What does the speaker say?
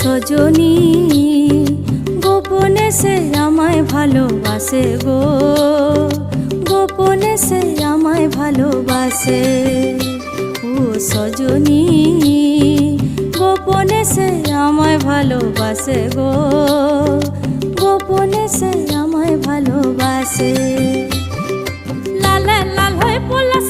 সজনী গোপনে সে আমায় ভালোবাসে গো, গোপনে সে আমায় ভালোবাসে। ও সজনী গোপনে সে আমায় ভালোবাসে গো, গোপনে সে আমায় ভালোবাসে। লালে লাল হয়ে পলাশ